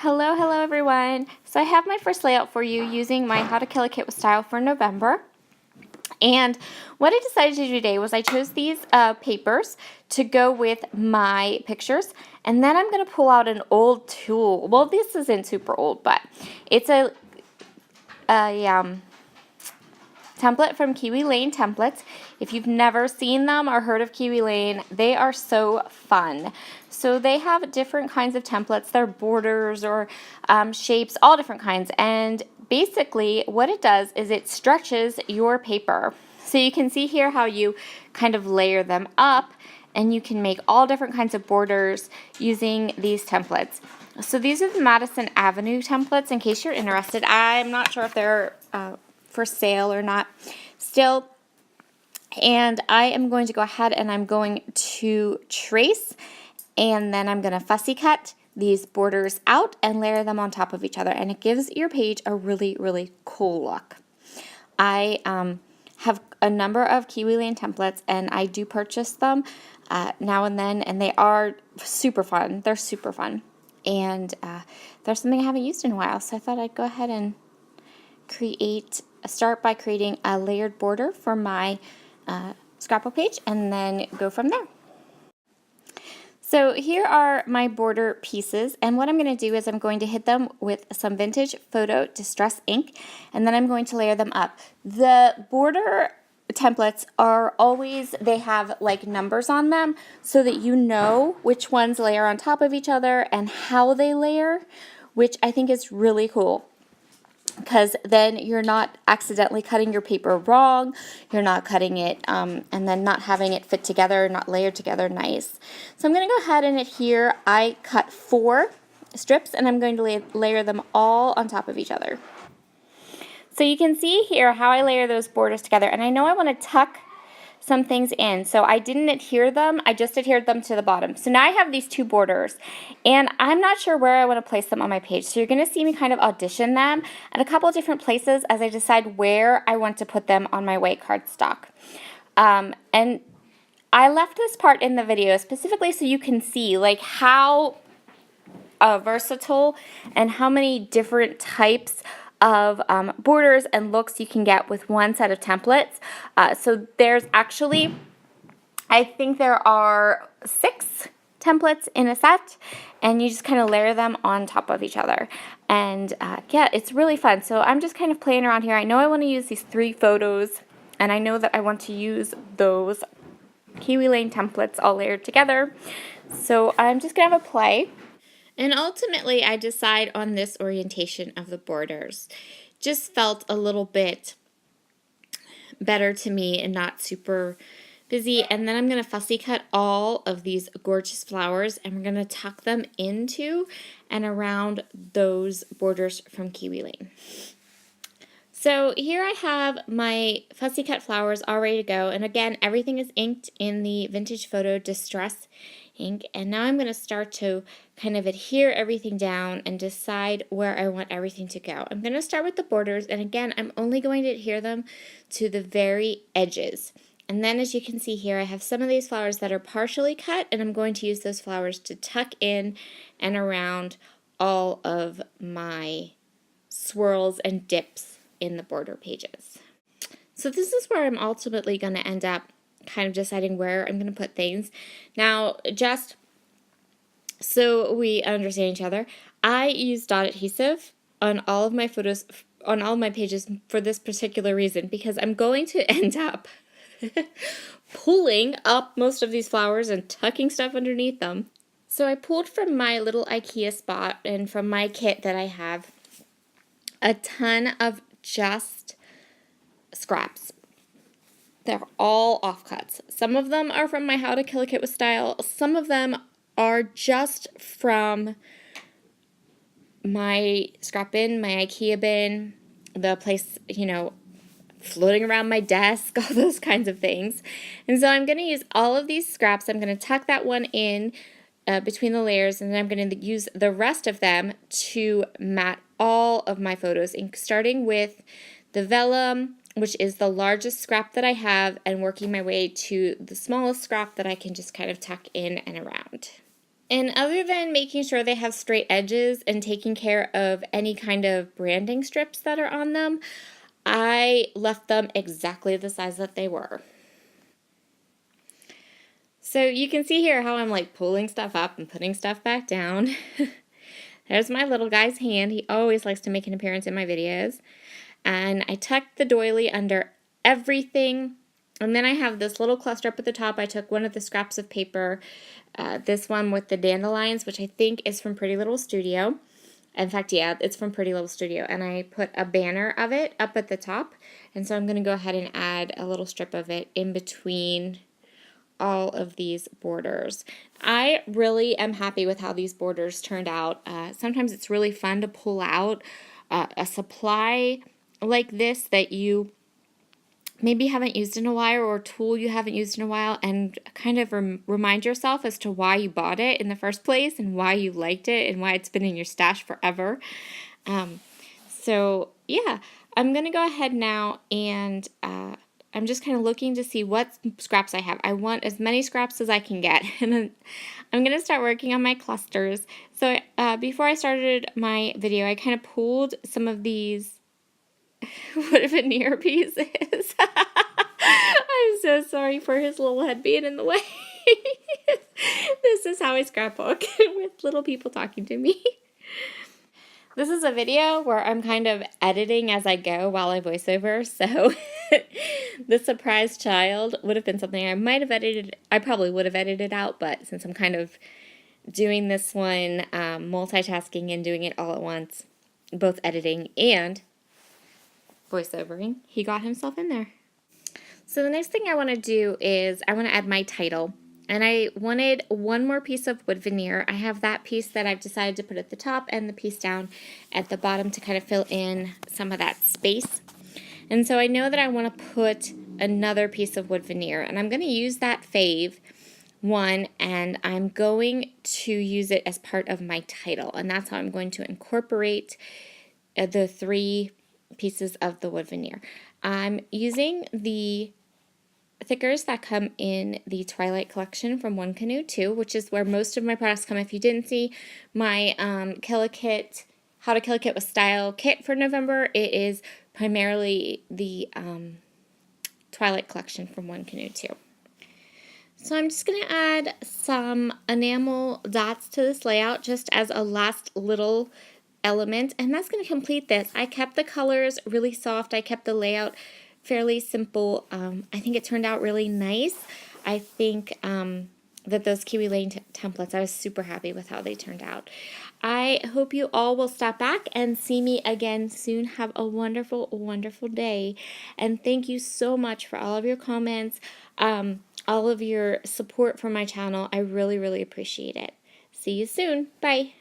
Hello everyone. So I have my first layout for you using my How to Kill a Kit with Style for November. And what I decided to do today was I chose these papers to go with my pictures. And then I'm going to pull out an old tool. Well, this isn't super old, but it's a template from Kiwi Lane Templates. If you've never seen them or heard of Kiwi Lane, they are so fun. So they have different kinds of templates. They're borders or shapes, all different kinds. And basically what it does is it stretches your paper. So you can see here how you kind of layer them up, and you can make all different kinds of borders using these templates. So these are the Madison Avenue templates, in case you're interested. I'm not sure if they're for sale or not still. And I am going to go ahead and I'm going to trace, and then I'm going to fussy cut these borders out and layer them on top of each other, and it gives your page a really cool look. I have a number of Kiwi Lane templates, and I do purchase them now and then, and they are super fun. They're super fun, and there's something I haven't used in a while, so I thought I'd go ahead and start by creating a layered border for my scrapbook page, and then go from there. So here are my border pieces, and what I'm going to do is I'm going to hit them with some vintage photo distress ink, and then I'm going to layer them up. The border templates are always, they have like numbers on them so that you know which ones layer on top of each other and how they layer, which I think is really cool, because then you're not accidentally cutting your paper wrong, you're not cutting it and then not having it fit together, not layered together nice. So I'm going to go ahead and here I cut 4 strips, and I'm going to layer them all on top of each other. So you can see here how I layer those borders together, and I know I want to tuck some things in, so I didn't adhere them, I just adhered them to the bottom. So now I have these 2 borders, and I'm not sure where I want to place them on my page, so you're going to see me kind of audition them at a couple different places as I decide where I want to put them on my white cardstock. And I left this part in the video specifically so you can see like how versatile and how many different types of borders and looks you can get with one set of templates. So there's actually, I think there are 6 templates in a set, and you just kind of layer them on top of each other. And yeah, it's really fun. So I'm just kind of playing around here. I know I want to use these 3 photos, and I know that I want to use those Kiwi Lane templates all layered together. So I'm just going to have a play. And ultimately, I decide on this orientation of the borders. Just felt a little bit better to me and not super busy. And then I'm going to fussy cut all of these gorgeous flowers, and we're going to tuck them into and around those borders from Kiwi Lane. So here I have my fussy cut flowers all ready to go. And again, everything is inked in the Vintage Photo Distress ink. And now I'm going to start to kind of adhere everything down and decide where I want everything to go. I'm going to start with the borders. And again, I'm only going to adhere them to the very edges. And then as you can see here, I have some of these flowers that are partially cut, and I'm going to use those flowers to tuck in and around all of my swirls and dips in the border pages. So this is where I'm ultimately going to end up kind of deciding where I'm going to put things. Now, just so we understand each other, I use dot adhesive on all of my photos, on all of my pages for this particular reason, because I'm going to end up pulling up most of these flowers and tucking stuff underneath them. So I pulled from my little IKEA spot and from my kit that I have a ton of just scraps. They're all offcuts. Some of them are from my How to Kill a Kit with Style. Some of them are just from my scrap bin, my IKEA bin, the place, you know, floating around my desk, all those kinds of things. And so I'm going to use all of these scraps. I'm going to tuck that one in between the layers, and then I'm going to use the rest of them to mat all of my photos, starting with the vellum, which is the largest scrap that I have, and working my way to the smallest scrap that I can just kind of tuck in and around. And other than making sure they have straight edges and taking care of any kind of branding strips that are on them, I left them exactly the size that they were. So you can see here how I'm like pulling stuff up and putting stuff back down. There's my little guy's hand. He always likes to make an appearance in my videos. And I tucked the doily under everything. And then I have this little cluster up at the top. I took one of the scraps of paper, this one with the dandelions, which I think is from Pretty Little Studio. In fact, yeah, it's from Pretty Little Studio. And I put a banner of it up at the top. And so I'm going to go ahead and add a little strip of it in between all of these borders. I really am happy with how these borders turned out. Sometimes it's really fun to pull out a supply like this that you maybe haven't used in a while, or a tool you haven't used in a while, and kind of remind yourself as to why you bought it in the first place and why you liked it and why it's been in your stash forever. So yeah, I'm gonna go ahead now and I'm just kind of looking to see what scraps I have. I want as many scraps as I can get. And then I'm going to start working on my clusters. So before I started my video, I kind of pulled some of these wood veneer pieces. I'm so sorry for his little head being in the way. This is how I scrapbook, with little people talking to me. This is a video where I'm kind of editing as I go while I voiceover, so the surprise child would have been something I might have edited. I probably would have edited out, but since I'm kind of doing this one, multitasking and doing it all at once, both editing and voiceovering, he got himself in there. So the next thing I want to do is I want to add my title. And I wanted one more piece of wood veneer. I have that piece that I've decided to put at the top and the piece down at the bottom to kind of fill in some of that space. And so I know that I want to put another piece of wood veneer. And I'm going to use that Fave one, and I'm going to use it as part of my title. And that's how I'm going to incorporate the 3 pieces of the wood veneer. I'm using the thickers that come in the Twilight collection from One Canoe 2, which is where most of my products come. If you didn't see my Kill a Kit, How to Kill a Kit with Style kit for November, it is primarily the Twilight collection from One Canoe 2. So I'm just going to add some enamel dots to this layout just as a last little element, and that's going to complete this. I kept the colors really soft. I kept the layout fairly simple. I think it turned out really nice. I think that those Kiwi Lane templates, I was super happy with how they turned out. I hope you all will stop back and see me again soon. Have a wonderful, wonderful day. And thank you so much for all of your comments, all of your support for my channel. I really, really appreciate it. See you soon. Bye.